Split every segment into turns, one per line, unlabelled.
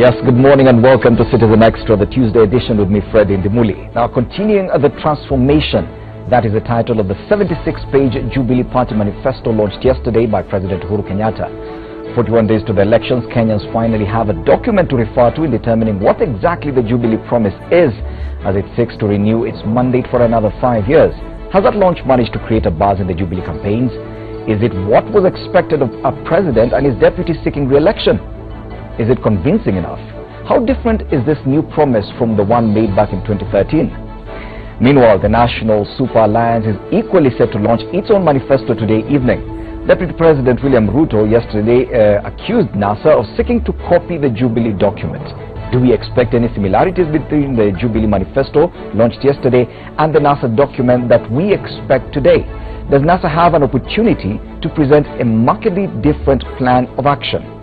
Yes, good morning and welcome to Citizen Extra, the Tuesday edition with me, Fred Ndimuli. Now, continuing the transformation, that is the title of the 76-page Jubilee Party manifesto launched yesterday by President Uhuru Kenyatta. 41 days to the elections, Kenyans finally have a document to refer to in determining what exactly the Jubilee promise is as it seeks to renew its mandate for another 5 years. Has that launch managed to create a buzz in the Jubilee campaigns? Is it what was expected of a president and his deputy seeking re-election? Is it convincing enough? How different is this new promise from the one made back in 2013? Meanwhile, the National Super Alliance is equally set to launch its own manifesto today evening. Deputy President William Ruto yesterday accused NASA of seeking to copy the Jubilee document. Do we expect any similarities between the Jubilee manifesto launched yesterday and the NASA document that we expect today? Does NASA have an opportunity to present a markedly different plan of action?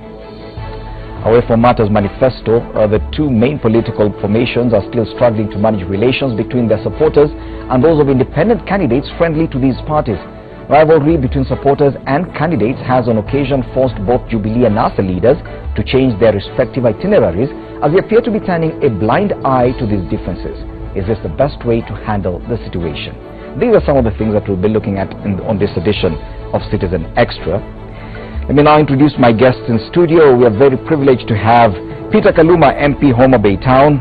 Away from Matters manifesto, the two main political formations are still struggling to manage relations between their supporters and those of independent candidates friendly to these parties. Rivalry between supporters and candidates has on occasion forced both Jubilee and NASA leaders to change their respective itineraries as they appear to be turning a blind eye to these differences. Is this the best way to handle the situation? These are some of the things that we'll be looking at on this edition of Citizen Extra. Let me now introduce my guests in studio. We are very privileged to have Peter Kaluma, MP, Homa Bay Town,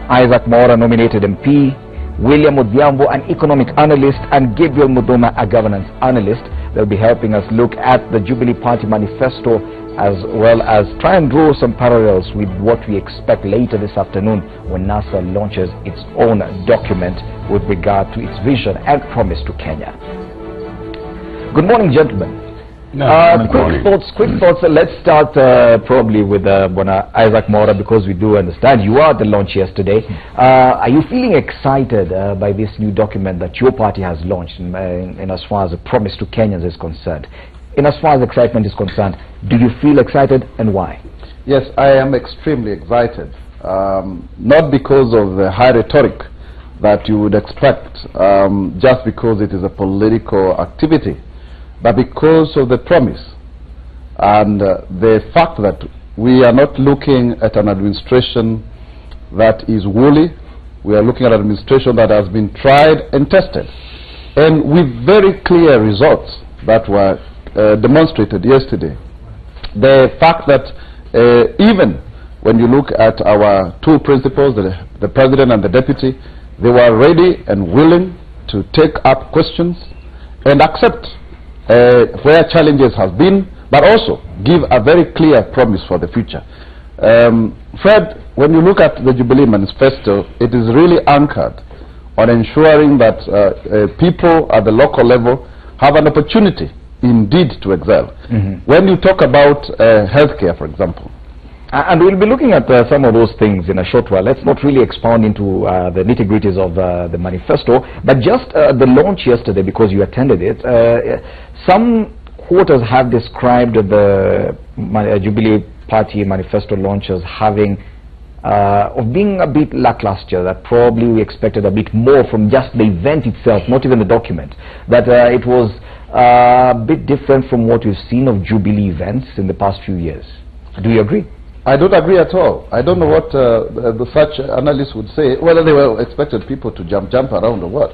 Isaac Mora, nominated MP, William Odhiambo, an economic analyst, and Gabriel Mudoma, a governance analyst. They'll be helping us look at the Jubilee Party manifesto as well as try and draw some parallels with what we expect later this afternoon when NASA launches its own document with regard to its vision and promise to Kenya. Good morning, gentlemen. Quick thoughts. Let's start probably with Isaac Mora, because we do understand you are at the launch yesterday. Are you feeling excited by this new document that your party has launched in as far as a promise to Kenyans is concerned? In as far as excitement is concerned, do you feel excited, and why?
Yes, I am extremely excited. Not because of the high rhetoric that you would expect, just because it is a political activity, but because of the promise and the fact that we are not looking at an administration that is woolly. We are looking at an administration that has been tried and tested, and with very clear results that were demonstrated yesterday. The fact that even when you look at our two principals, the president and the deputy, they were ready and willing to take up questions and accept where challenges have been, but also give a very clear promise for the future. Fred, when you look at the Jubilee manifesto, it is really anchored on ensuring that people at the local level have an opportunity indeed to excel. When you talk about healthcare, for example,
and we'll be looking at some of those things in a short while. Let's not really expound into the nitty-gritties of the manifesto, but just the launch yesterday, because you attended it. Some quarters have described the Jubilee Party manifesto launch as having of being a bit lackluster, that probably we expected a bit more from just the event itself, not even the document, that it was a bit different from what we've seen of Jubilee events in the past few years. Do you agree?
I don't agree at all. I don't know what such analysts would say, whether they were expected people to jump around or what.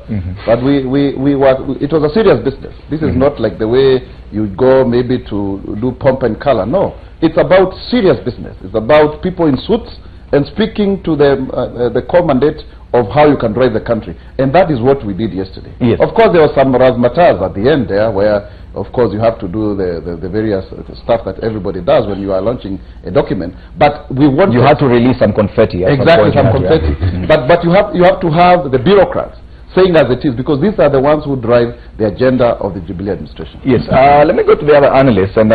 But it was a serious business. This is not like the way you go maybe to do pomp and color. No, it's about serious business. It's about people in suits and speaking to the core mandate of how you can drive the country. And that is what we did yesterday.
Yes.
Of course, there was some razzmatazz at the end there where, of course, you have to do the various stuff that everybody does when you are launching a document. But we want...
You had to release some confetti.
Exactly, some confetti. But you have to have the bureaucrats saying as it is, because these are the ones who drive the agenda of the Jubilee administration.
Yes. Let me go to the other analysts, and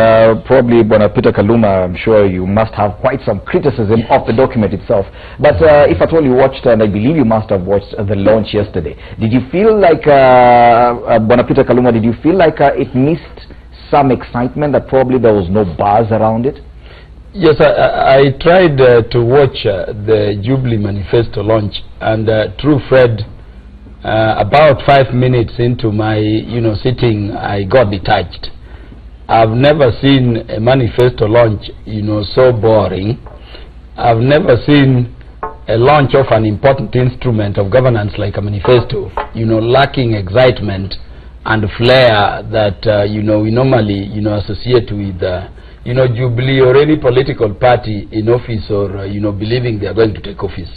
probably Peter Kaluma, I'm sure you must have quite some criticism of the document itself. But if at all you watched, and I believe you must have watched the launch yesterday, did you feel like, Peter Kaluma, did you feel like it missed some excitement, that probably there was no buzz around it?
Yes, I tried to watch the Jubilee manifesto launch, and true Fred, about 5 minutes into my sitting, I got detached. I've never seen a manifesto launch so boring. I've never seen a launch of an important instrument of governance like a manifesto, lacking excitement and flair that, we normally, associate with, Jubilee or any political party in office or, believing they are going to take office.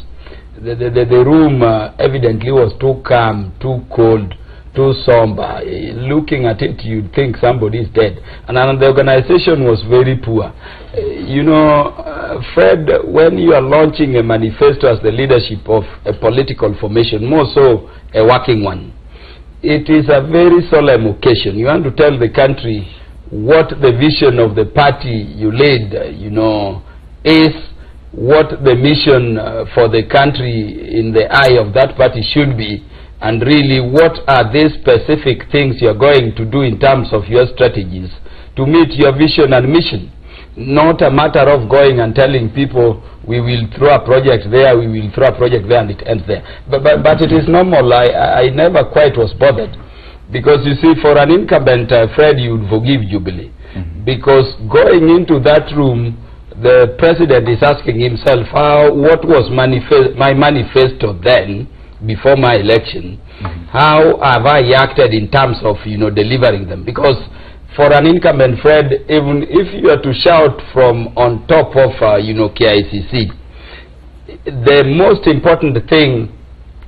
The room evidently was too calm, too cold, too somber. Looking at it, you'd think somebody is dead. And the organization was very poor. Fred, when you are launching a manifesto as the leadership of a political formation, more so a working one, it is a very solemn occasion. You want to tell the country what the vision of the party you lead, is, what the mission for the country in the eye of that party should be, and really what are these specific things you're going to do in terms of your strategies to meet your vision and mission. Not a matter of going and telling people we will throw a project there, we will throw a project there, and it ends there. But it is normal. I never quite was bothered. Because you see, for an incumbent, Fred, you would forgive Jubilee. Because going into that room, the president is asking himself, what was my manifesto then, before my election? How have I acted in terms of, delivering them? Because for an incumbent, Fred, even if you are to shout from on top of, KICC, the most important thing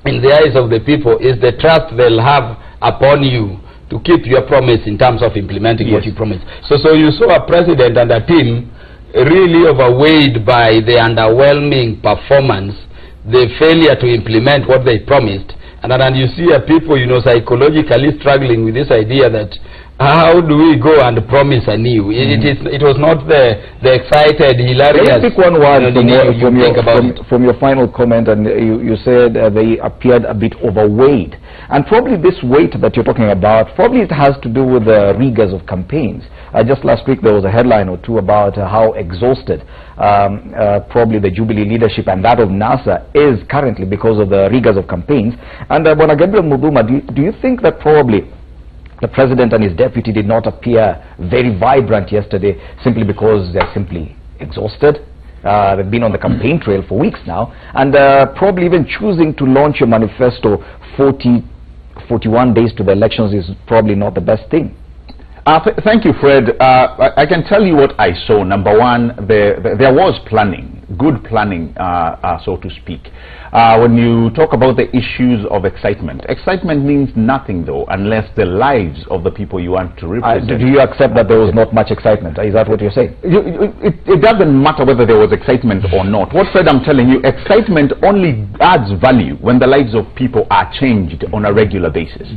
in the eyes of the people is the trust they'll have upon you to keep your promise in terms of implementing what you promised. So you saw a president and a team really overweighted by the underwhelming performance, the failure to implement what they promised, and then you see people, psychologically struggling with this idea that how do we go and promise anew? It was not the excited, hilarious.
Let me pick one word from your final comment, and you said they appeared a bit overweight. And probably this weight that you're talking about, probably it has to do with the rigors of campaigns. Just last week there was a headline or two about how exhausted probably the Jubilee leadership and that of NASA is currently because of the rigors of campaigns. And Bwana Gabriel Muduma, do you think that probably the president and his deputy did not appear very vibrant yesterday simply because they're simply exhausted? They've been on the campaign trail for weeks now, and probably even choosing to launch your manifesto 41 days to the elections is probably not the best thing.
Thank you, Fred. I can tell you what I saw. Number one, there was planning, good planning, so to speak. When you talk about the issues of excitement means nothing, though, unless the lives of the people you want to represent.
Do you accept that there was not much excitement? Is that what you're saying?
It doesn't matter whether there was excitement or not. What, Fred, I'm telling you, excitement only adds value when the lives of people are changed on a regular basis.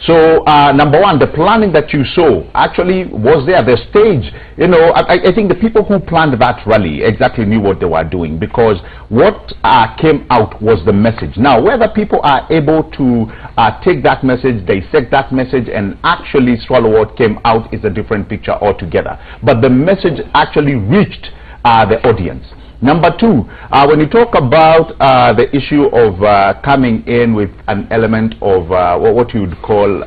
So, number one, the planning that you saw actually was there. The stage, I think the people who planned that rally exactly knew what they were doing, because what came out was the message. Now, whether people are able to take that message, dissect that message, and actually swallow what came out is a different picture altogether. But the message actually reached the audience. Number two, when you talk about the issue of coming in with an element of what you would call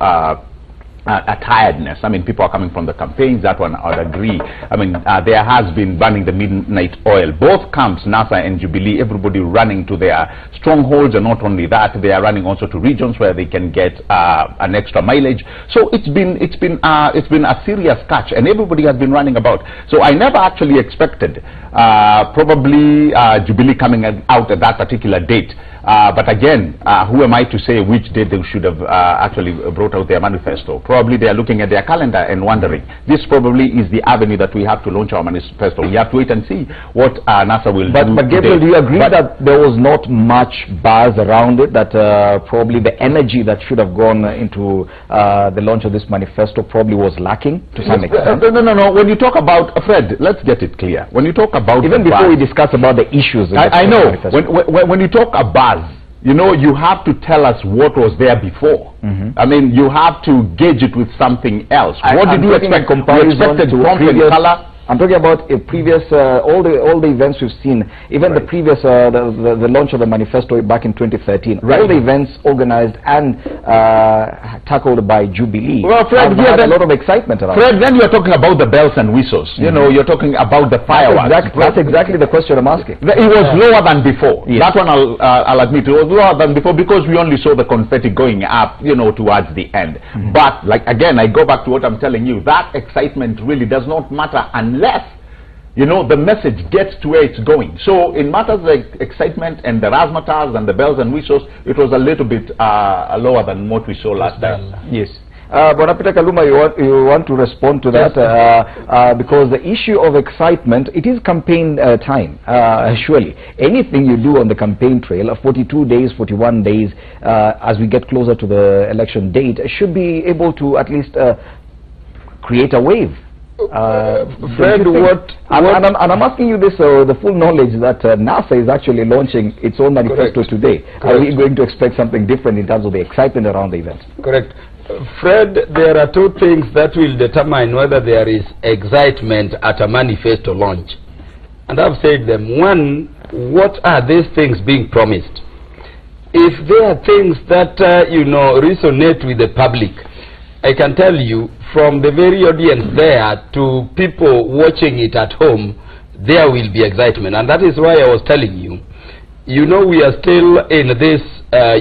a tiredness. I mean, people are coming from the campaigns, that one I would agree. I mean, there has been burning the midnight oil. Both camps, NASA and Jubilee, everybody running to their strongholds, and not only that, they are running also to regions where they can get an extra mileage. So it's been a serious catch, and everybody has been running about. So I never actually expected probably Jubilee coming out at that particular date. But again, who am I to say which date they should have actually brought out their manifesto? Probably they are looking at their calendar and wondering. This probably is the avenue that we have to launch our manifesto. We have to wait and see what NASA will do.
But Gabriel, do you agree that there was not much buzz around it, that probably the energy that should have gone into the launch of this manifesto probably was lacking to some extent?
No. When you talk about, Fred, let's get it clear. When you talk about
even before we discuss about the issues,
I know. When you talk about you have to tell us what was there before. I mean, you have to gauge it with something else. What did you expect? You expected pomp and color.
I'm talking about a previous, all the events we've seen, even the previous, the launch of the manifesto back in 2013. All the events organized and tackled by Jubilee.
Well, Fred,
had a lot of excitement around.
Fred, then you're talking about the bells and whistles. You know, you're talking about the fireworks.
That's exactly the question I'm asking.
It was lower than before. Yes. That one I'll admit, it was lower than before because we only saw the confetti going up, you know, towards the end. But, like, again, I go back to what I'm telling you. That excitement really does not matter unless, you know, the message gets to where it's going. So, in matters like excitement and the razzmatazz and the bells and whistles, it was a little bit lower than what we saw last time.
Yes. Bwana Peter Kaluma, you want to respond to that because the issue of excitement, it is campaign time, surely. Anything you do on the campaign trail, 42 days, 41 days, as we get closer to the election date, should be able to at least create a wave.
Fred,
and I'm asking you this, the full knowledge that NASA is actually launching its own manifesto today. Are we going to expect something different in terms of the excitement around the event?
Correct. Fred, there are two things that will determine whether there is excitement at a manifesto launch. And I've said them. One, what are these things being promised? If there are things that, you know, resonate with the public, I can tell you, from the very audience there to people watching it at home, there will be excitement. And that is why I was telling you, you know, we are still in this,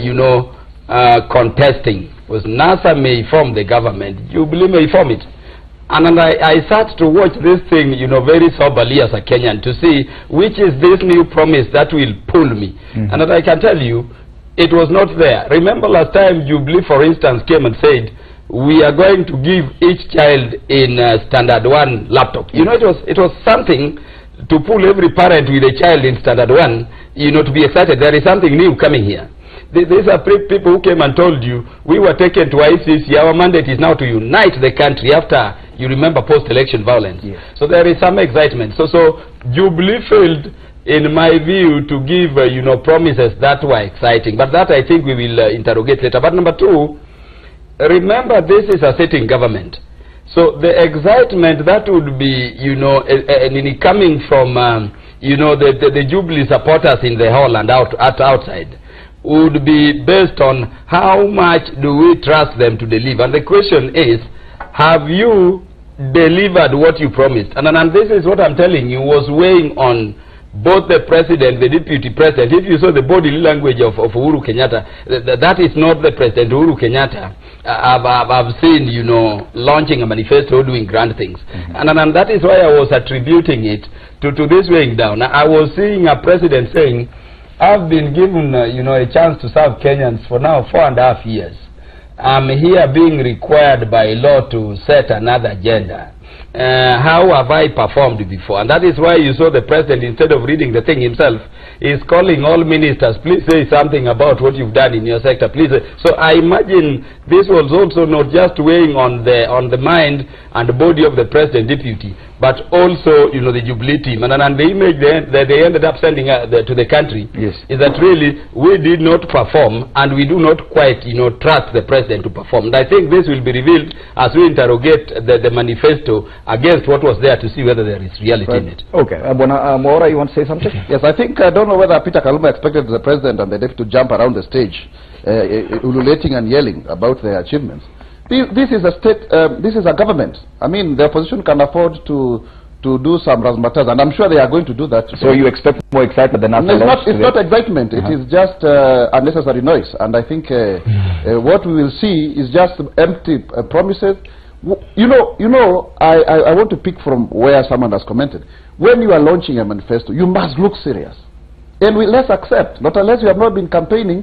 you know, contesting. Because NASA may form the government, Jubilee may form it. And I sat to watch this thing, you know, very soberly as a Kenyan to see which is this new promise that will pull me. And that I can tell you, it was not there. Remember last time Jubilee, for instance, came and said, we are going to give each child in Standard 1 laptop. You know, it was something to pull every parent with a child in Standard 1, you know, to be excited. There is something new coming here. These are people who came and told you, we were taken to ICC, our mandate is now to unite the country after, you remember, post-election violence. Yes. So there is some excitement. So Jubilee failed, in my view, to give, you know, promises that were exciting. But that I think we will interrogate later. But number two, remember this is a sitting government. So the excitement that would be, you know, coming from, you know, the Jubilee supporters in the hall and outside, would be based on how much do we trust them to deliver. And the question is, have you delivered what you promised? And this is what I'm telling you was weighing on both the president, the deputy president. If you saw the body language of Uhuru Kenyatta, that is not the president. Uhuru Kenyatta, I've seen, you know, launching a manifesto, doing grand things. And that is why I was attributing it to this weighing down. I was seeing a president saying, I've been given, you know, a chance to serve Kenyans for now 4.5 years. I'm here being required by law to set another agenda. How have I performed before? And that is why you saw the president, instead of reading the thing himself, is calling all ministers, please say something about what you've done in your sector, please. So I imagine this was also not just weighing on the mind and the body of the president deputy, but also, you know, the Jubilee team. And the image that they ended up sending to the country is that really we did not perform and we do not quite, you know, trust the president to perform. And I think this will be revealed as we interrogate the manifesto against what was there to see whether there is reality in it.
Okay. Maura, you want to say something?
Yes, I think, I don't know whether Peter Kaluma expected the president and the deputy to jump around the stage, ululating and yelling about their achievements. This is a state, this is a government. I mean, the opposition can afford to do some razzmatazz, and I'm sure they are going to do that.
So you expect more excitement than after launch?
It's not excitement. It is just unnecessary noise. And I think what we will see is just empty promises. You know, I want to pick from where someone has commented. When you are launching a manifesto, you must look serious. And let's accept, not unless you have not been campaigning,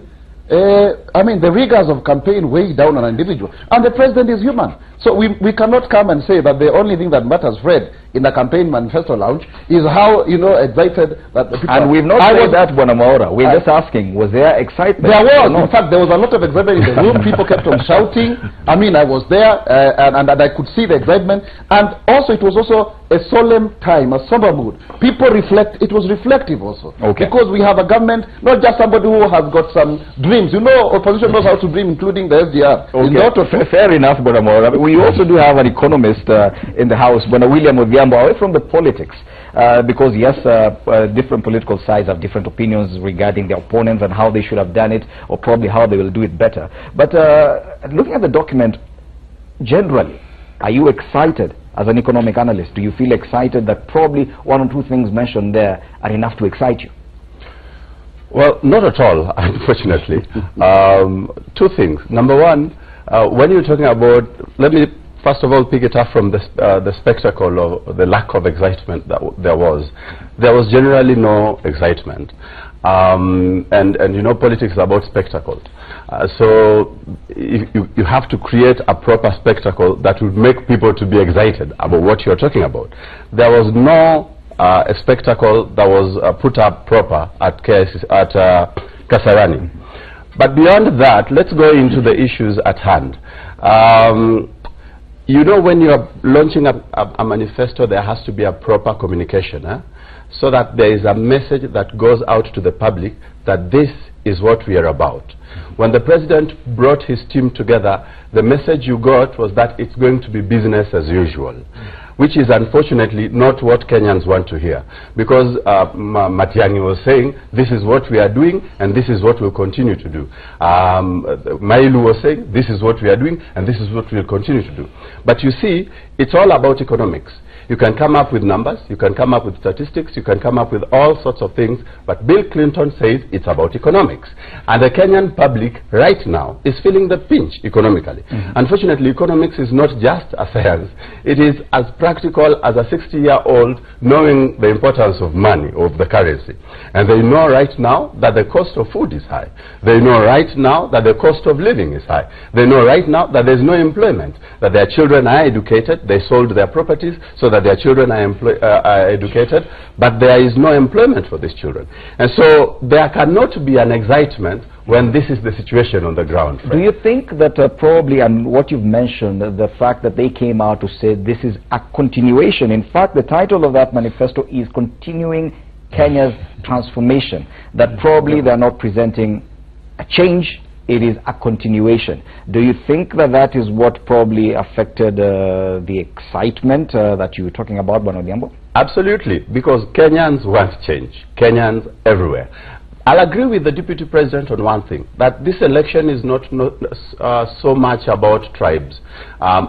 I mean, the rigors of campaign weigh down on an individual. And the president is human. So we cannot come and say that the only thing that matters, Fred, in the campaign manifesto launch is how, you know, excited that the people...
And we've not said that, Bwana Maura. We're just asking, was there excitement?
There was. In fact, there was a lot of excitement in the room. People kept on shouting. I mean, I was there, and I could see the excitement. And also, it was also a solemn time, a somber mood. People reflect. It was reflective also. Okay. Because we have a government, not just somebody who has got some dreams. You know, opposition knows how to dream, including the SDR.
Okay. Fair enough, Bwana Maura. we also do have an economist in the House, Bwana William Odhiambo, away from the politics. Because yes, different political sides have different opinions regarding their opponents and how they should have done it, or probably how they will do it better. But looking at the document, generally, are you excited as an economic analyst? Do you feel excited that probably one or two things mentioned there are enough to excite you?
Well, not at all, unfortunately. Two things. Number one, when you're talking about, let me first of all pick it up from the spectacle of the lack of excitement that there was. There was generally no excitement. And you know, politics is about spectacle. So you have to create a proper spectacle that will make people to be excited about what you're talking about. There was no a spectacle that was put up proper at Kasarani. But beyond that, let's go into the issues at hand. You know, when you're launching a manifesto, there has to be a proper communication, so that there is a message that goes out to the public that this is what we are about. When the president brought his team together, the message you got was that it's going to be business as usual, which is unfortunately not what Kenyans want to hear. Because Matiang'i was saying, this is what we are doing and this is what we'll continue to do. Mailu was saying, this is what we are doing and this is what we'll continue to do. But you see, it's all about economics. You can come up with numbers, you can come up with statistics, you can come up with all sorts of things, but Bill Clinton says it's about economics. And the Kenyan public right now is feeling the pinch economically. Unfortunately, economics is not just a science. It is as practical as a 60-year-old knowing the importance of money, of the currency. And they know right now that the cost of food is high. They know right now that the cost of living is high. They know right now that there's no employment, that their children are educated, they sold their properties so that their children are educated, but there is no employment for these children. And so there cannot be an excitement when this is the situation on the ground.
Do you think that probably, and what you've mentioned, the fact that they came out to say this is a continuation, in fact the title of that manifesto is Continuing Kenya's Transformation, that probably they're not presenting a change, it is a continuation. Do you think that that is what probably affected the excitement that you were talking about, Bwana Odhiambo?
Absolutely, because Kenyans want change. Kenyans everywhere. I'll agree with the Deputy President on one thing, that this election is not so much about tribes.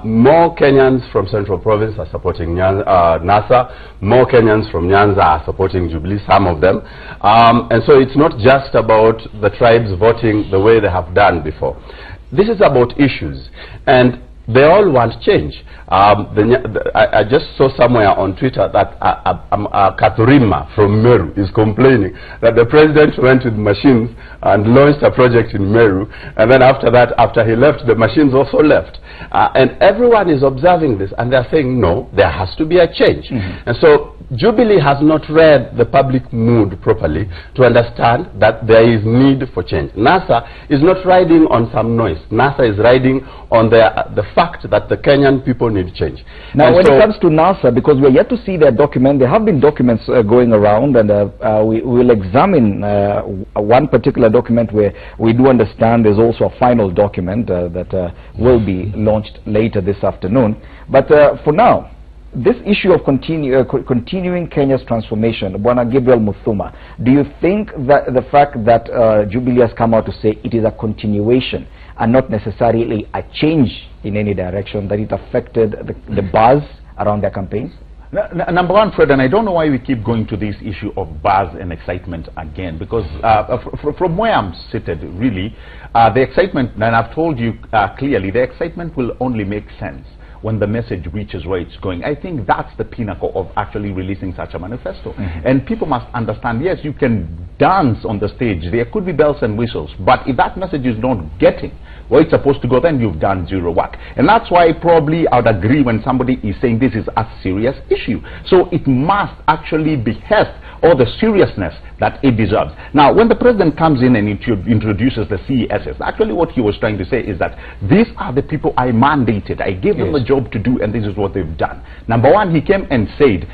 More Kenyans from Central Province are supporting NASA. More Kenyans from Nyanza are supporting Jubilee, some of them. And so it's not just about the tribes voting the way they have done before. This is about issues. And they all want change. I just saw somewhere on Twitter that Kathurima from Meru is complaining that the president went with machines and launched a project in Meru, and then after that, after he left, the machines also left. And everyone is observing this, and they're saying, no, there has to be a change. And so Jubilee has not read the public mood properly to understand that there is need for change. NASA is not riding on some noise. NASA is riding on the fact that the Kenyan people need change.
Now,
and
when it comes to NASA, because we're yet to see their document, there have been documents going around, and we will examine one particular document where we do understand there's also a final document that will be launched later this afternoon. But for now, this issue of continuing Kenya's transformation, Bwana Gabriel Muthuma, do you think that the fact that Jubilee has come out to say it is a continuation and not necessarily a change in any direction, that it affected the buzz around their campaigns?
Number one, Fred, and I don't know why we keep going to this issue of buzz and excitement again, because from where I'm seated, really, the excitement, and I've told you clearly, the excitement will only make sense when the message reaches where it's going. I think that's the pinnacle of actually releasing such a manifesto. And people must understand, yes, you can dance on the stage, there could be bells and whistles, but if that message is not getting where it's supposed to go, then you've done zero work. And that's why probably I would agree when somebody is saying this is a serious issue. So it must actually behest all the seriousness that it deserves. Now, when the president comes in and introduces the CESs, actually what he was trying to say is that these are the people I mandated. I gave them a job to do, and this is what they've done. Number one, he came and said,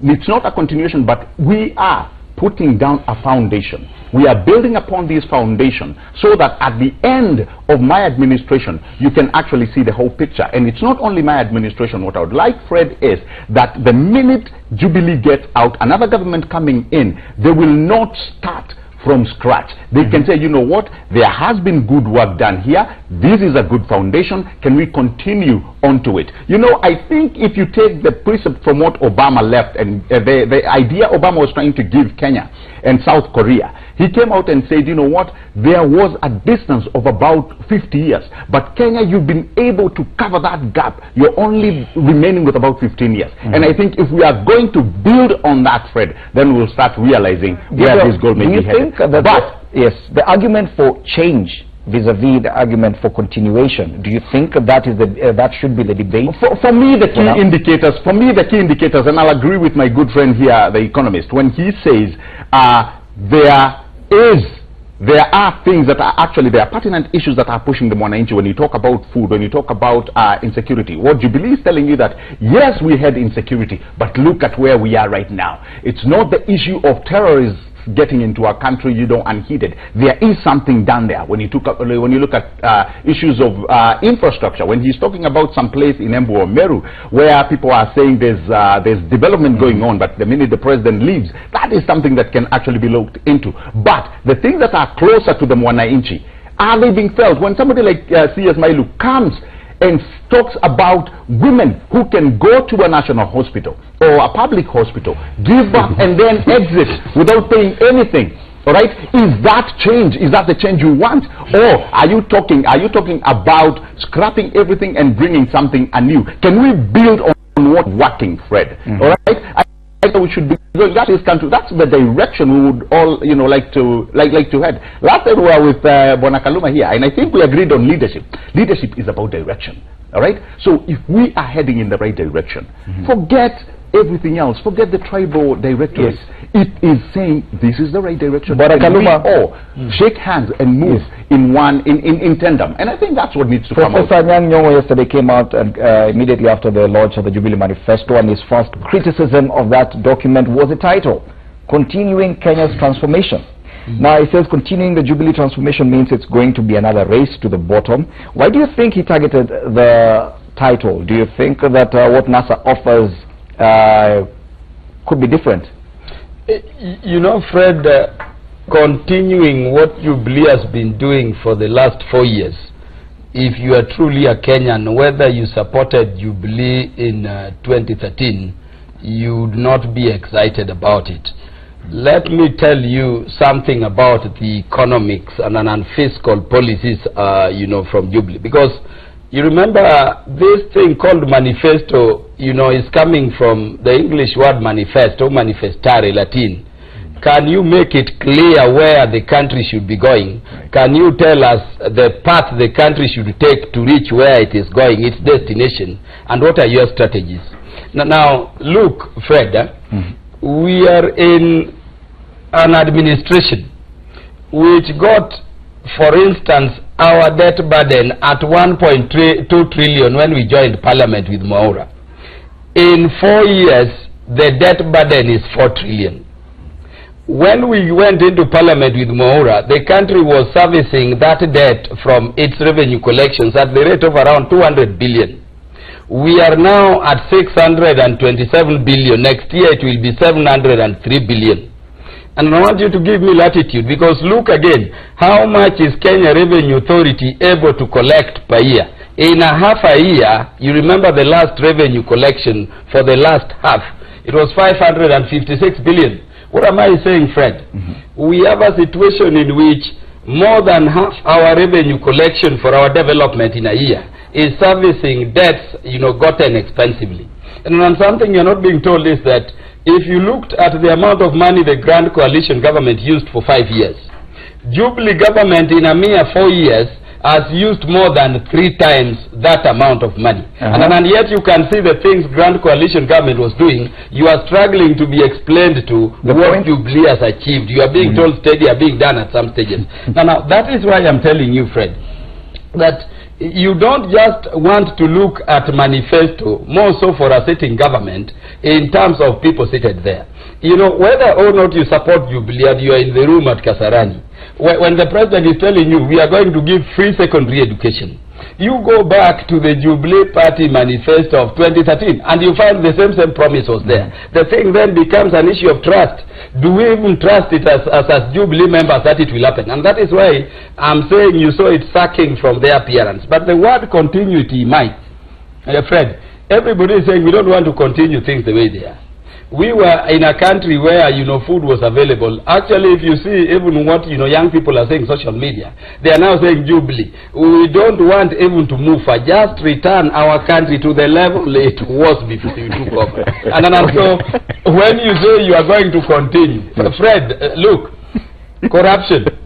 it's not a continuation, but we are putting down a foundation. We are building upon this foundation so that at the end of my administration, you can actually see the whole picture. And it's not only my administration. What I would like, Fred, is that the minute Jubilee gets out, another government coming in, they will not start from scratch. They can say, you know what, there has been good work done here. This is a good foundation. Can we continue onto it? You know, I think if you take the precept from what Obama left and the idea Obama was trying to give Kenya and South Korea, he came out and said, you know what, there was a distance of about 50 years. But Kenya, you've been able to cover that gap. You're only remaining with about 15 years. And I think if we are going to build on that, Fred, then we'll start realizing where this goal may be headed.
Yes, the argument for change vis-a-vis the argument for continuation, do you think that is that should be the debate?
For me, the key indicators, and I'll agree with my good friend here, the economist, when he says there are things that are actually, there are pertinent issues that are pushing the Mwananchi. When you talk about food, when you talk about insecurity, what Jubilee is telling you that, yes, we had insecurity, but look at where we are right now. It's not the issue of terrorism getting into our country, you know, unheeded. There is something done there. When you look at issues of infrastructure, when he's talking about some place in Embu or Meru where people are saying there's development going on, but the minute the president leaves, that is something that can actually be looked into. But the things that are closer to the Mwananchi, are they being felt? When somebody like C.S. Mailu comes and talks about women who can go to a national hospital or a public hospital, give birth and then exit without paying anything. All right? Is that change? Is that the change you want? Or are you talking about scrapping everything and bringing something anew? Can we build on what's working, Fred? All right? I think we should be going that is country. That's the direction we would all, you know, like to head. Last time we were with Bwana Kaluma here, and I think we agreed on leadership. Leadership is about direction. All right. So if we are heading in the right direction, forget everything else. Forget the tribal directories. It is saying this is the right direction. But Kaluma, shake hands and move in tandem. And I think that's what needs to come out.
Professor Anyang' Nyong'o yesterday came out and immediately after the launch of the Jubilee Manifesto, and his first criticism of that document was the title, Continuing Kenya's Transformation. Now he says continuing the Jubilee transformation means it's going to be another race to the bottom. Why do you think he targeted the title? Do you think that what NASA offers could be different?
You know, Fred, continuing what Jubilee has been doing for the last 4 years, if you are truly a Kenyan, whether you supported Jubilee in 2013, you would not be excited about it. Let me tell you something about the economics and fiscal policies, you know, from Jubilee. Because you remember this thing called manifesto, you know, is coming from the English word manifesto, manifestare, Latin. Can you make it clear where the country should be going? Can you tell us the path the country should take to reach where it is going, its destination, and what are your strategies? Now look, Fred, we are in an administration which got, for instance, our debt burden at 1.2 trillion when we joined parliament with Mwaura. In 4 years, the debt burden is 4 trillion. When we went into parliament with Mwaura, the country was servicing that debt from its revenue collections at the rate of around 200 billion. We are now at 627 billion. Next year it will be 703 billion. And I want you to give me latitude, because look again, how much is Kenya Revenue Authority able to collect per year? In a half a year, you remember the last revenue collection for the last half, it was 556 billion. What am I saying, Fred? We have a situation in which more than half our revenue collection for our development in a year is servicing debts, you know, gotten expensively. And something you're not being told is that if you looked at the amount of money the Grand Coalition government used for 5 years, Jubilee government in a mere 4 years has used more than 3 times that amount of money. And yet you can see the things Grand Coalition government was doing, you are struggling to be explained to what Jubilee has achieved. You are being told steady are being done at some stages. Now that is why I'm telling you, Fred, that you don't just want to look at manifesto, more so for a sitting government, in terms of people seated there. You know, whether or not you support Jubilee and you are in the room at Kasarani, when the president is telling you we are going to give free secondary education, you go back to the Jubilee Party manifesto of 2013 and you find the same promise was there. The thing then becomes an issue of trust. Do we even trust it as Jubilee members that it will happen? And that is why I'm saying you saw it sacking from their appearance. But the word continuity might. Fred, everybody is saying we don't want to continue things the way they are. We were in a country where, you know, food was available. Actually, if you see even what, you know, young people are saying social media, they are now saying Jubilee. We don't want even to move for, just return our country to the level it was before you took over. And so, when you say you are going to continue, Fred, look, corruption.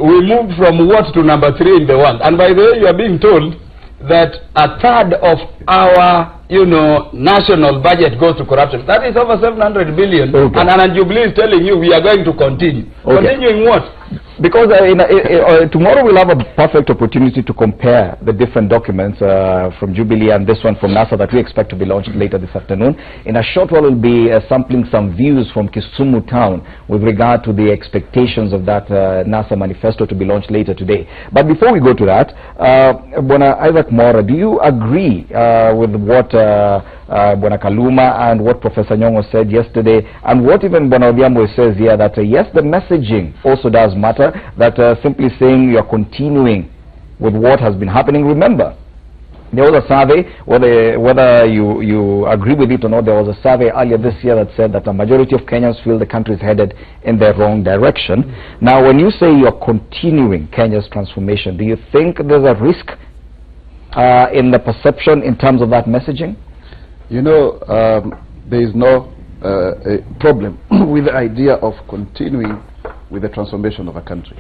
We moved from what to number 3 in the world. And by the way, you are being told that a third of our, you know, national budget goes to corruption. That is over 700 billion. Okay. And Jubilee is telling you we are going to continue. Okay. Continuing what?
Because tomorrow we'll have a perfect opportunity to compare the different documents from Jubilee and this one from NASA that we expect to be launched later this afternoon. In a short while we'll be sampling some views from Kisumu town with regard to the expectations of that NASA manifesto to be launched later today. But before we go to that, Bwana Isaac Mora, do you agree with what Bwana Kaluma and what Professor Nyong'o said yesterday, and what even Bwana Odhiambo says here, that yes, the messaging also does matter, that simply saying you're continuing with what has been happening? Remember, there was a survey, whether you agree with it or not, there was a survey earlier this year that said that a majority of Kenyans feel the country is headed in the wrong direction. Now, when you say you're continuing Kenya's transformation, do you think there's a risk in the perception in terms of that messaging?
You know, there is no a problem with the idea of continuing with the transformation of a country.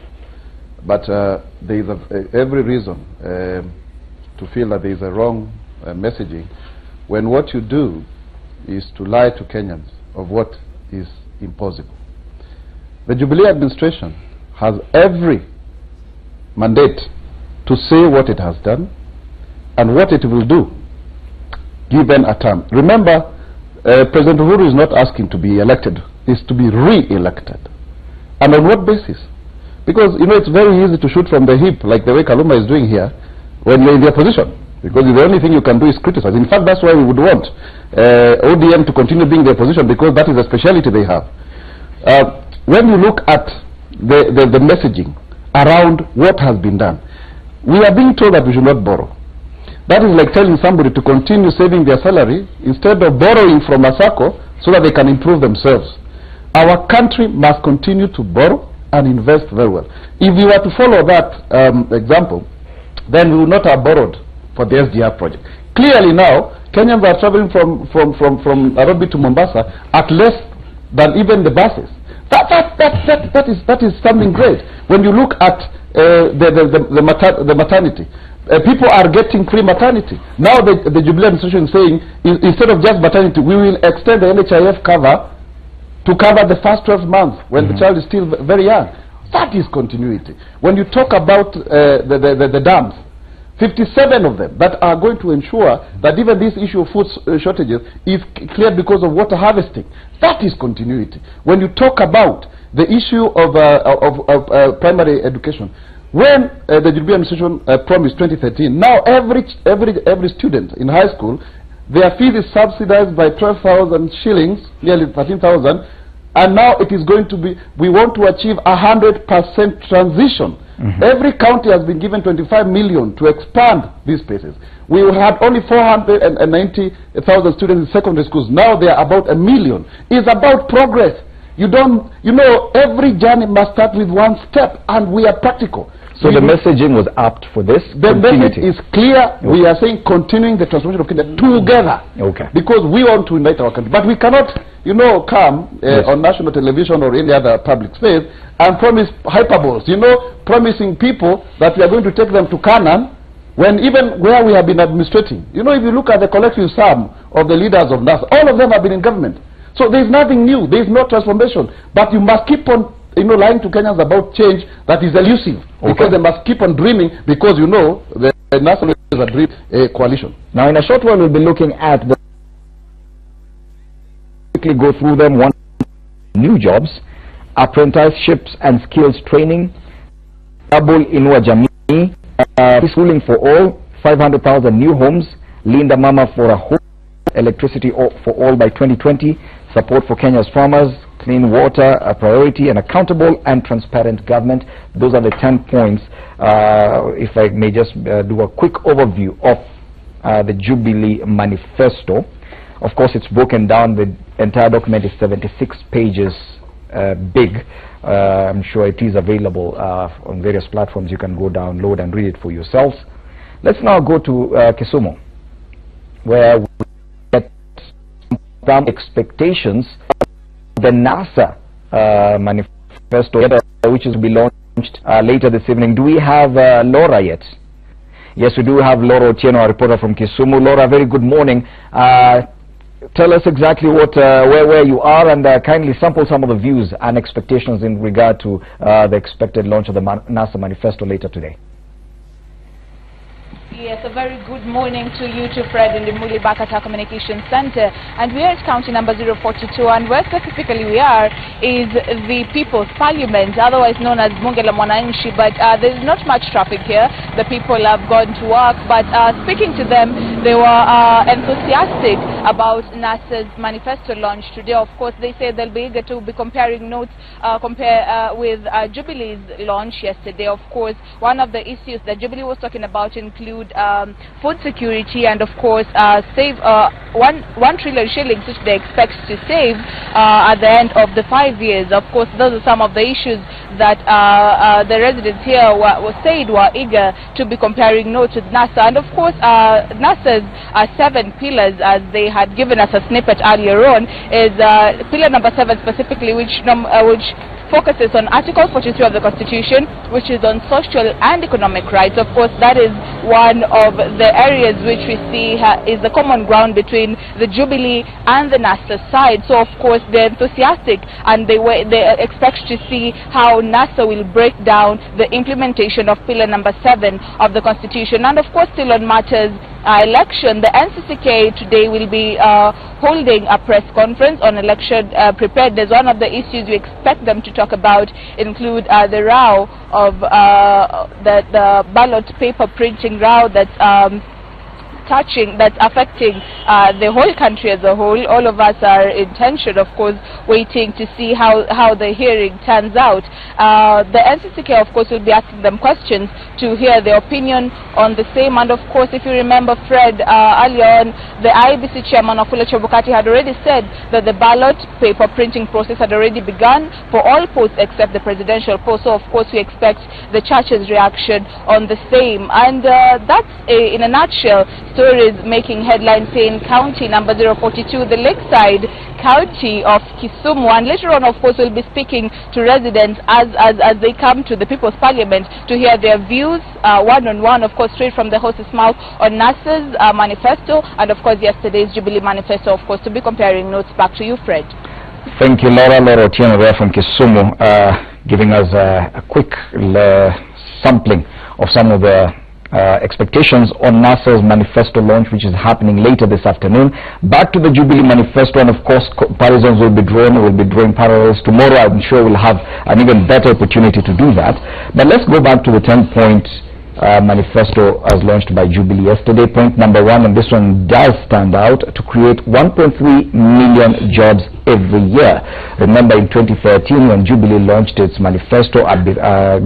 But there is every reason to feel that there is a wrong messaging when what you do is to lie to Kenyans of what is impossible. The Jubilee administration has every mandate to say what it has done and what it will do given a term. Remember, President Uhuru is not asking to be elected, is to be re-elected. And on what basis? Because, you know, it's very easy to shoot from the hip, like the way Kaluma is doing here, when you're in the opposition. Because the only thing you can do is criticize. In fact, that's why we would want ODM to continue being the opposition, because that is a speciality they have. When you look at the messaging around what has been done, we are being told that we should not borrow. That is like telling somebody to continue saving their salary instead of borrowing from a SACCO so that they can improve themselves. Our country must continue to borrow and invest very well. If we were to follow that example, then we would not have borrowed for the SGR project. Clearly now, Kenyans are traveling from Nairobi to Mombasa at less than even the buses. That is something great. When you look at the maternity, people are getting free maternity. Now the Jubilee administration is saying, instead of just maternity, we will extend the NHIF cover to cover the first 12 months when the child is still very young. That is continuity. When you talk about the dams, 57 of them that are going to ensure that even this issue of food shortages is cleared because of water harvesting, that is continuity. When you talk about the issue of primary education, when the Jubilee administration promised 2013, now every student in high school, their fees is subsidized by 12,000 shillings, nearly 13,000, and now it is going to be, we want to achieve 100% transition. Every county has been given 25 million to expand these spaces. We had only 490,000 students in secondary schools. Now they are about 1 million. It's about progress. You know, every journey must start with one step, and we are practical.
So the messaging was apt for this?
The message is clear. Okay. We are saying continuing the transformation of Kenya together. Okay. Because we want to unite our country. But we cannot, you know, come on national television or any other public space and promise hyperboles, you know, promising people that we are going to take them to Canaan, when even where we have been administrating. You know, if you look at the collective sum of the leaders of NASA, all of them have been in government. So there is nothing new. There is no transformation. But you must keep on, you know, lying to Kenyans about change that is elusive. Okay. Because they must keep on dreaming, because, you know, the NASA has agreed a coalition.
Now, in a short while, we'll be looking at the quickly go through them. One, new jobs, apprenticeships and skills training, double Inua Jamii, schooling for all, 500,000 new homes, Linda Mama for a home, electricity for all by 2020, support for Kenya's farmers, clean water, a priority, and accountable and transparent government. Those are the 10 points. If I may just do a quick overview of the Jubilee Manifesto. Of course, it's broken down. The entire document is 76 pages big. I'm sure it is available on various platforms. You can go download and read it for yourselves. Let's now go to Kisumu, where we get some expectations of the NASA manifesto, which is to be launched later this evening. Do we have Laura yet? Yes, we do have Laura Otieno, a reporter from Kisumu. Laura, very good morning. Tell us exactly what where you are, and kindly sample some of the views and expectations in regard to the expected launch of the NASA manifesto later today.
Yes, a very good morning to you, to Fred in the Mulibakata Communication Center. And we are at county number 042, and where specifically we are is the People's Parliament, otherwise known as Bunge la Mwananchi. But there's not much traffic here. The people have gone to work, but speaking to them, they were enthusiastic about NASA's manifesto launch today. Of course, they say they'll be eager to be comparing notes with Jubilee's launch yesterday. Of course, one of the issues that Jubilee was talking about include food security, and of course save 1 trillion shillings, which they expect to save at the end of the 5 years. Of course, those are some of the issues that the residents here were eager to be comparing notes with NASA. And of course, NASA's 7 pillars, as they had given us a snippet earlier on, is pillar number 7 specifically, which focuses on Article 43 of the Constitution, which is on social and economic rights. Of course, that is one of the areas which we see is the common ground between the Jubilee and the NASA side. So, of course, they're enthusiastic, and they expect to see how NASA will break down the implementation of pillar number 7 of the Constitution. And, of course, still on matters election, the NCCK today will be holding a press conference on election preparedness. One of the issues we expect them to talk about include the row of the ballot paper printing row that's affecting the whole country as a whole. All of us are in tension, of course, waiting to see how the hearing turns out. The NCCK, of course, will be asking them questions to hear their opinion on the same. And of course, if you remember, Fred, earlier on, the IEBC chairman, Wafula Chebukati, had already said that the ballot paper printing process had already begun for all posts except the presidential post. So, of course, we expect the church's reaction on the same. And that's, in a nutshell, stories making headlines in county number 042, the lakeside county of Kisumu. And later on, of course, we'll be speaking to residents as they come to the People's Parliament to hear their views one-on-one, of course, straight from the horse's mouth on NASA's manifesto, and of course yesterday's Jubilee manifesto, of course, to be comparing notes. Back to you, Fred.
Thank you, Laura. Laura Otieno there from Kisumu, giving us a quick sampling of some of the expectations on NASA's manifesto launch, which is happening later this afternoon. Back to the Jubilee manifesto, and of course comparisons will be drawing parallels. Tomorrow I'm sure we'll have an even better opportunity to do that. But let's go back to the 10-point manifesto as launched by Jubilee yesterday. Point number 1, and this one does stand out, to create 1.3 million jobs every year. Remember, in 2013, when Jubilee launched its manifesto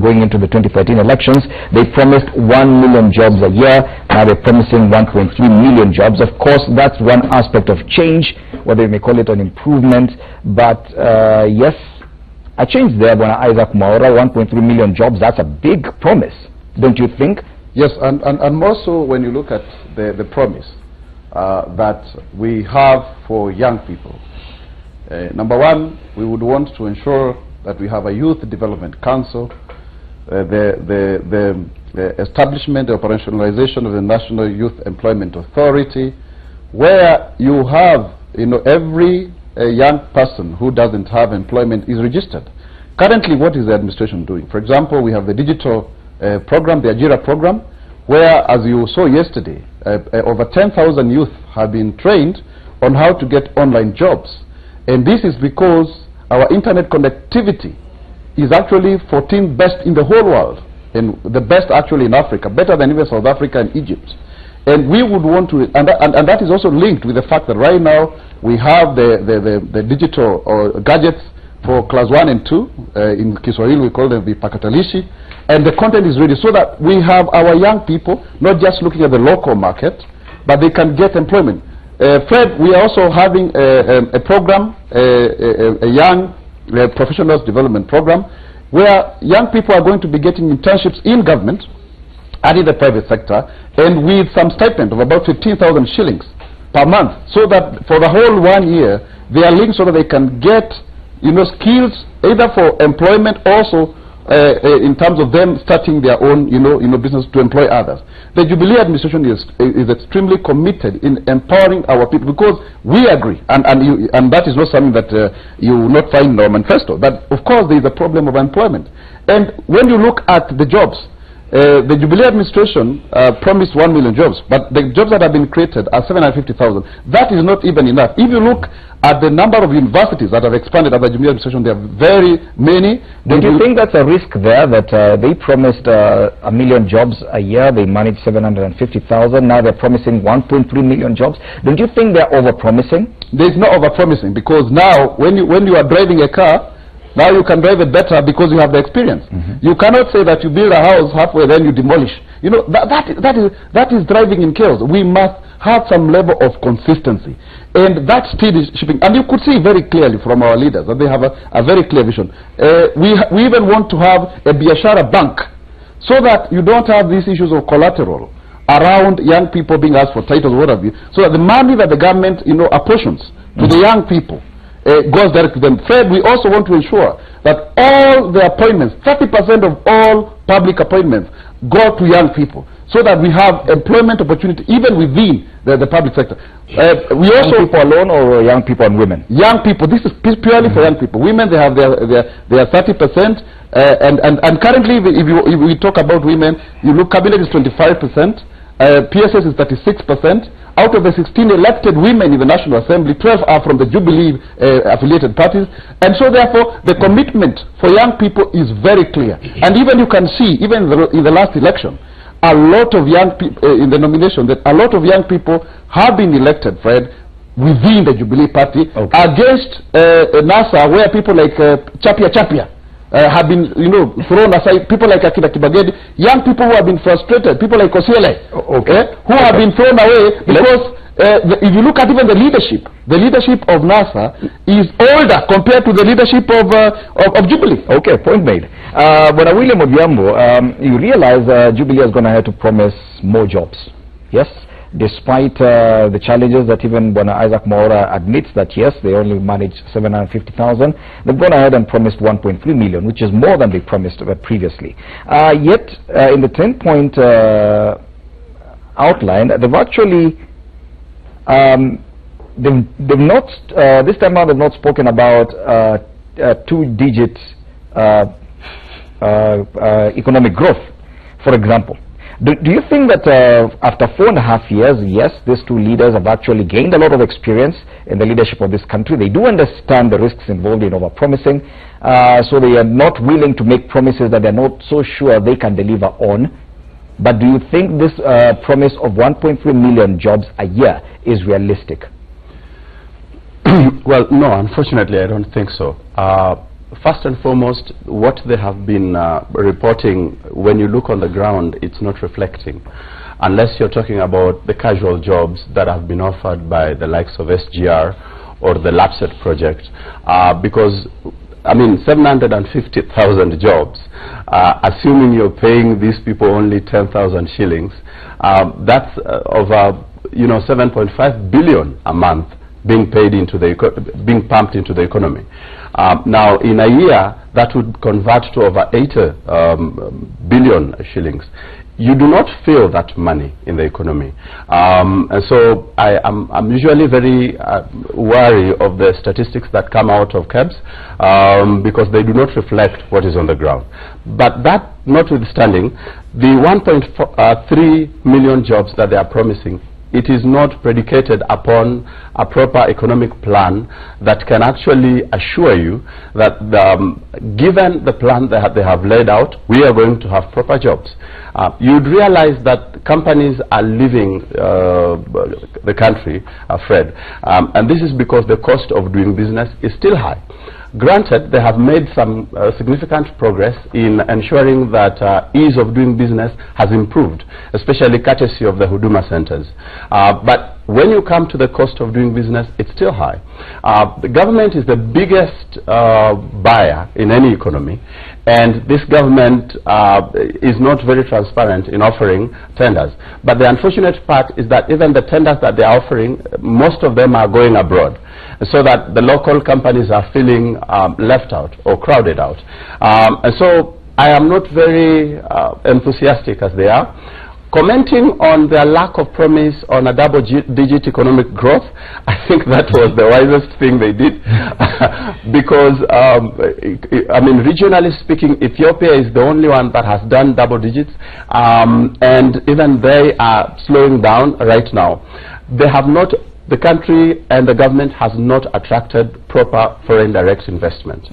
going into the 2013 elections, they promised 1 million jobs a year. Now they're promising 1.3 million jobs. Of course, that's one aspect of change, whether you may call it an improvement, but yes, a change there. When Isaac Mwaura, 1.3 million jobs, that's a big promise, don't you think?
Yes, and more so when you look at the promise that we have for young people. Number 1, we would want to ensure that we have a youth development council, the establishment, the operationalization of the National Youth Employment Authority, where you have, every young person who doesn't have employment is registered. Currently, what is the administration doing? For example, we have the digital program, the Ajira program, where, as you saw yesterday, over 10,000 youth have been trained on how to get online jobs. And this is because our internet connectivity is actually 14th best in the whole world, and the best actually in Africa, better than even South Africa and Egypt. And we would want to, and that is also linked with the fact that right now we have the digital gadgets for class 1 and 2. In Kiswahili we call them the pakatalishi, and the content is ready so that we have our young people not just looking at the local market, but they can get employment. Fred, we are also having a program, a young professionals development program, where young people are going to be getting internships in government and in the private sector, and with some stipend of about 15,000 shillings per month, so that for the whole 1 year they are linked so that they can get, you know, skills either for employment, also in terms of them starting their own, business to employ others. The Jubilee administration is extremely committed in empowering our people, because we agree, and that is not something that you will not find in our manifesto, but of course there is a problem of employment. And when you look at the jobs, the Jubilee administration promised 1 million jobs, but the jobs that have been created are 750,000. That is not even enough. If you look at the number of universities that have expanded under the Jubilee administration, there are very many.
Don't you think that's a risk there, that they promised 1 million jobs a year, they managed 750,000, now they're promising 1.3 million jobs? Don't you think they're over-promising?
There's no over-promising, because now when you are driving a car, now you can drive it better because you have the experience. You cannot say that you build a house halfway then you demolish. You know, that is driving in chaos. We must have some level of consistency, and that speed is shipping. And you could see very clearly from our leaders that they have a very clear vision. We even want to have a biashara bank, so that you don't have these issues of collateral around young people being asked for titles, what have you, so that the money that the government apportions to the young people goes direct to them. Fred, we also want to ensure that all the appointments, 30% of all public appointments, go to young people, so that we have employment opportunity even within the public sector. We also,
young people alone, or young people and women? Young people. This is purely for young people. Women, they have their 30%, and currently, if we talk about women, you look, cabinet is 25%, PSS is 36%. Out of the 16 elected women in the National Assembly, 12 are from the Jubilee affiliated parties, and so therefore the commitment for young people is very clear. And even you can see, even in the last election, a lot of young people in the nomination, that a lot of young people have been elected, Fred, within the Jubilee party, against NASA, where people like Chapia have been, thrown aside. People like Akina Kibagedi, young people who have been frustrated, people like Osiele, who have been thrown away because if you look at even the leadership of NASA is older compared to the leadership of Jubilee. Okay, point made. But William Odhiambo, you realize Jubilee has gone ahead to promise more jobs, yes? Despite the challenges that even Isaac Mwaura admits that yes, they only managed 750,000, they've gone ahead and promised 1.3 million, which is more than they promised previously. Yet, in the 10-point outline, they've actually, they've not, this time around, they've not spoken about two-digit economic growth, for example. Do you think that after 4.5 years, yes, these two leaders have actually gained a lot of experience in the leadership of this country? They do understand the risks involved in over-promising, so they are not willing to make promises that they're not so sure they can deliver on. But do you think this promise of 1.3 million jobs a year is realistic?
Well, no, unfortunately, I don't think so. First and foremost, what they have been reporting, when you look on the ground, it's not reflecting. Unless you're talking about the casual jobs that have been offered by the likes of SGR or the LAPSET project. Because, I mean, 750,000 jobs, assuming you're paying these people only 10,000 shillings, that's over, 7.5 billion a month being paid into being pumped into the economy. Now, in a year, that would convert to over 80 billion shillings. you do not feel that money in the economy. And so I'm usually very wary of the statistics that come out of KEBS because they do not reflect what is on the ground. But that notwithstanding, the 1.3 million jobs that they are promising, it is not predicated upon a proper economic plan that can actually assure you that given the plan that they have laid out, we are going to have proper jobs. You'd realize that companies are leaving the country, Fred, and this is because the cost of doing business is still high. Granted, they have made some significant progress in ensuring that ease of doing business has improved, especially courtesy of the Huduma centers. But when you come to the cost of doing business, it's still high. The government is the biggest buyer in any economy, and this government is not very transparent in offering tenders. But the unfortunate part is that even the tenders that they are offering, most of them are going abroad, so that the local companies are feeling left out or crowded out. And so I am not very enthusiastic as they are. Commenting on their lack of promise on a double-digit economic growth, I think that was the wisest thing they did because, I mean, regionally speaking, Ethiopia is the only one that has done double digits, and even they are slowing down right now. They have not, the country and the government has not attracted proper foreign direct investment.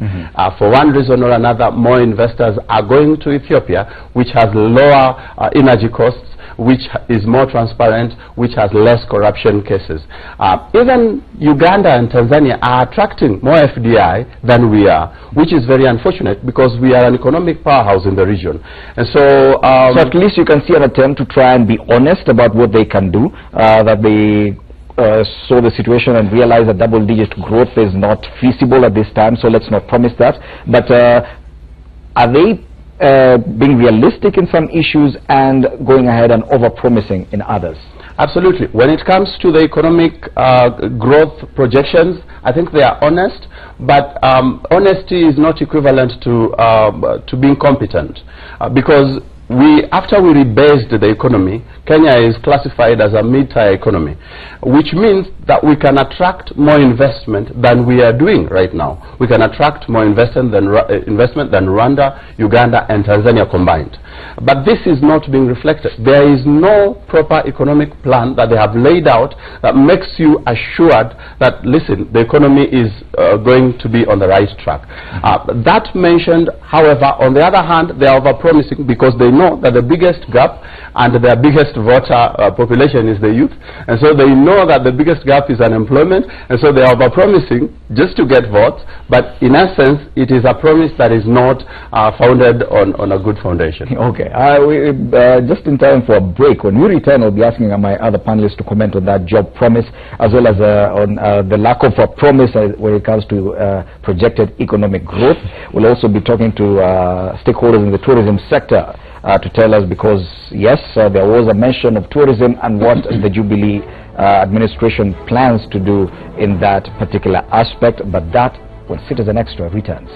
For one reason or another, more investors are going to Ethiopia, which has lower energy costs, which is more transparent, which has less corruption cases. Even Uganda and Tanzania are attracting more FDI than we are, which is very unfortunate because we are an economic powerhouse in the region. And so,
so at least you can see an attempt to try and be honest about what they can do, that they saw the situation and realize that double-digit growth is not feasible at this time, so let's not promise that. But are they being realistic in some issues and going ahead and over-promising in others?
Absolutely. When it comes to the economic growth projections, I think they are honest, but honesty is not equivalent to being competent, because after we rebased the economy, Kenya is classified as a mid-tier economy, which means that we can attract more investment than we are doing right now. We can attract more investment than Rwanda, Uganda, and Tanzania combined. But this is not being reflected. There is no proper economic plan that they have laid out that makes you assured that, listen, the economy is going to be on the right track. That mentioned, however, on the other hand, they are over-promising because they know that the biggest gap and their biggest voter population is the youth, and so they know that the biggest gap is unemployment, and so they are over-promising just to get votes, but in essence it is a promise that is not founded on a good foundation.
Okay, just in time for a break. When we return, I'll be asking my other panelists to comment on that job promise as well as on the lack of a promise when it comes to projected economic growth. We'll also be talking to stakeholders in the tourism sector to tell us, because yes, there was a mention of tourism and what the Jubilee administration plans to do in that particular aspect, but that when Citizen Extra returns.